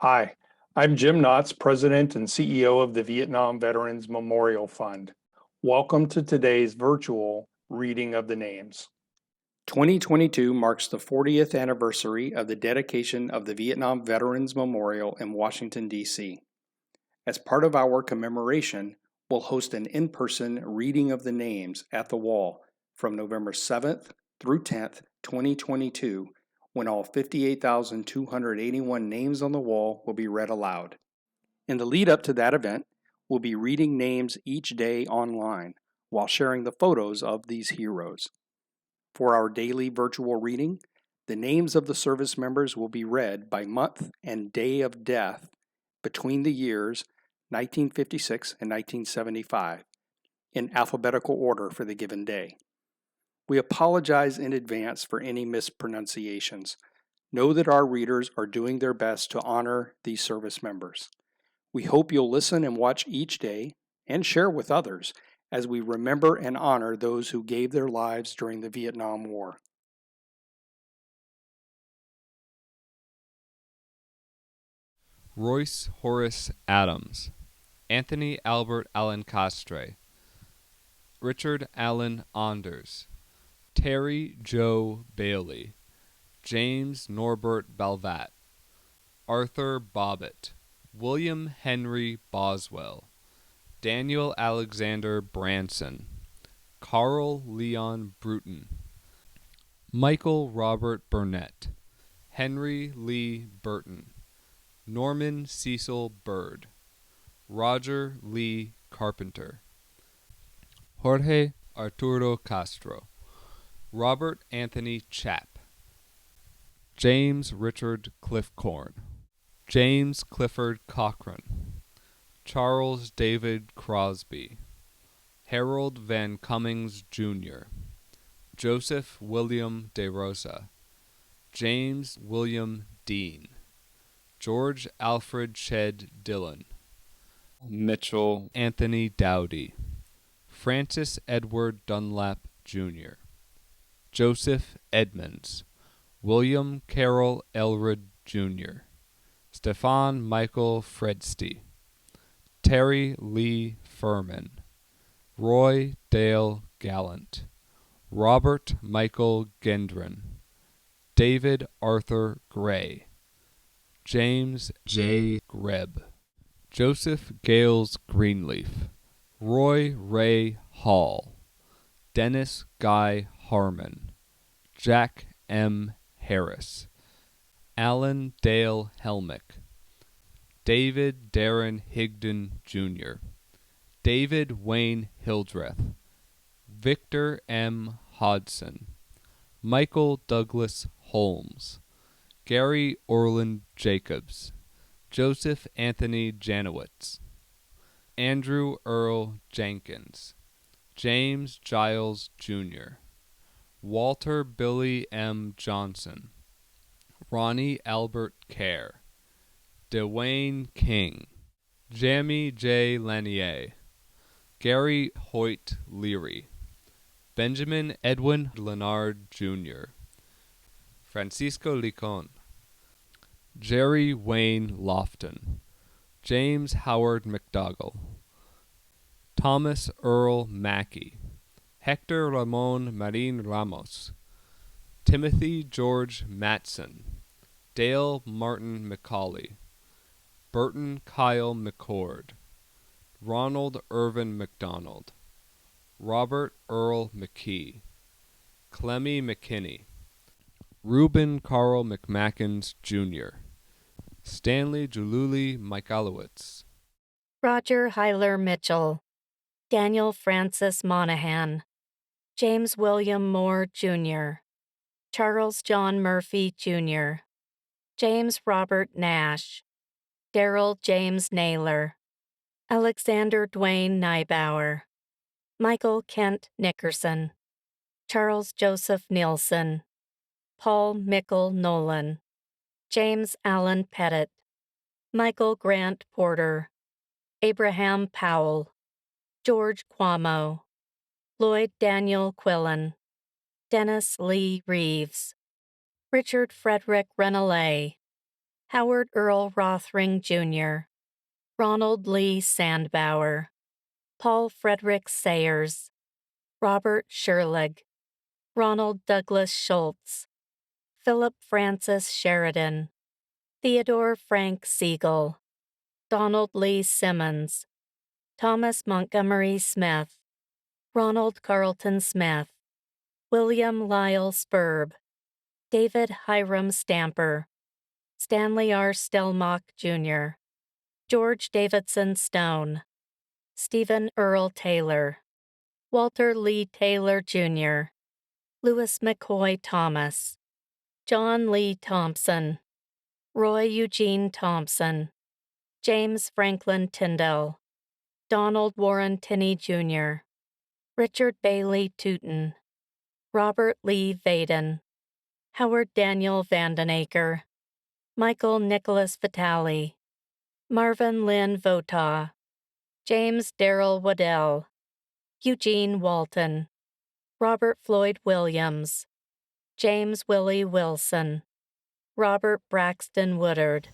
Hi, I'm Jim Knotts, President and CEO of the Vietnam Veterans Memorial Fund. Welcome to today's virtual reading of the names. 2022 marks the 40th anniversary of the dedication of the Vietnam Veterans Memorial in Washington, D.C. As part of our commemoration, we'll host an in-person reading of the names at the wall from November 7th through 10th, 2022, when all 58,281 names on the wall will be read aloud. In the lead up to that event, we'll be reading names each day online while sharing the photos of these heroes. For our daily virtual reading, the names of the service members will be read by month and day of death between the years 1956 and 1975 in alphabetical order for the given day. We apologize in advance for any mispronunciations. Know that our readers are doing their best to honor these service members. We hope you'll listen and watch each day and share with others as we remember and honor those who gave their lives during the Vietnam War. Royce Horace Adams, Anthony Albert Alencastre, Richard Allen Anders, Terry Joe Bailey, James Norbert Balvat, Arthur Bobbitt, William Henry Boswell, Daniel Alexander Branson, Carl Leon Bruton, Michael Robert Burnett, Henry Lee Burton, Norman Cecil Byrd, Roger Lee Carpenter, Jorge Arturo Castro, Robert Anthony Chapp, James Richard Cliffcorn, James Clifford Cochran, Charles David Crosby, Harold Van Cummings, Jr., Joseph William De Rosa, James William Dean, George Alfred Shed Dillon, Mitchell Anthony Dowdy, Francis Edward Dunlap, Jr., Joseph Edmonds, William Carroll Elred, Jr., Stefan Michael Fredsty, Terry Lee Furman, Roy Dale Gallant, Robert Michael Gendron, David Arthur Gray, James J. Grebb, Joseph Gales Greenleaf, Roy Ray Hall, Dennis Guy Harmon, Jack M. Harris, Alan Dale Helmick, David Darren Higdon, Jr., David Wayne Hildreth, Victor M. Hodson, Michael Douglas Holmes, Gary Orland Jacobs, Joseph Anthony Janowitz, Andrew Earl Jenkins, James Giles, Jr., Walter Billy M. Johnson, Ronnie Albert Kerr, Dwayne King, Jamie J. Lanier, Gary Hoyt Leary, Benjamin Edwin Leonard, Jr., Francisco Licon, Jerry Wayne Lofton, James Howard McDougall, Thomas Earl Mackey, Hector Ramon Marin Ramos, Timothy George Matson, Dale Martin McCauley, Burton Kyle McCord, Ronald Irvin McDonald, Robert Earl McKee, Clemmy McKinney, Reuben Carl McMackins, Jr., Stanley Jululi Michalowicz, Roger Hyler Mitchell, Daniel Francis Monahan, James William Moore, Jr., Charles John Murphy, Jr., James Robert Nash, Daryl James Naylor, Alexander Dwayne Neibauer, Michael Kent Nickerson, Charles Joseph Nielsen, Paul Mickle Nolan, James Allen Pettit, Michael Grant Porter, Abraham Powell, George Cuomo, Lloyd Daniel Quillen, Dennis Lee Reeves, Richard Frederick Renelay, Howard Earl Rothring Jr., Ronald Lee Sandbauer, Paul Frederick Sayers, Robert Sherlig, Ronald Douglas Schultz, Philip Francis Sheridan, Theodore Frank Siegel, Donald Lee Simmons, Thomas Montgomery Smith, Ronald Carlton Smith, William Lyle Spurb, David Hiram Stamper, Stanley R. Stelmach Jr., George Davidson Stone, Stephen Earl Taylor, Walter Lee Taylor Jr., Louis McCoy Thomas, John Lee Thompson, Roy Eugene Thompson, James Franklin Tyndall, Donald Warren Tinney Jr., Richard Bailey Tootin, Robert Lee Vaden, Howard Daniel Vandenaker, Michael Nicholas Vitale, Marvin Lynn Votaw, James Darrell Waddell, Eugene Walton, Robert Floyd Williams, James Willie Wilson, Robert Braxton Woodard.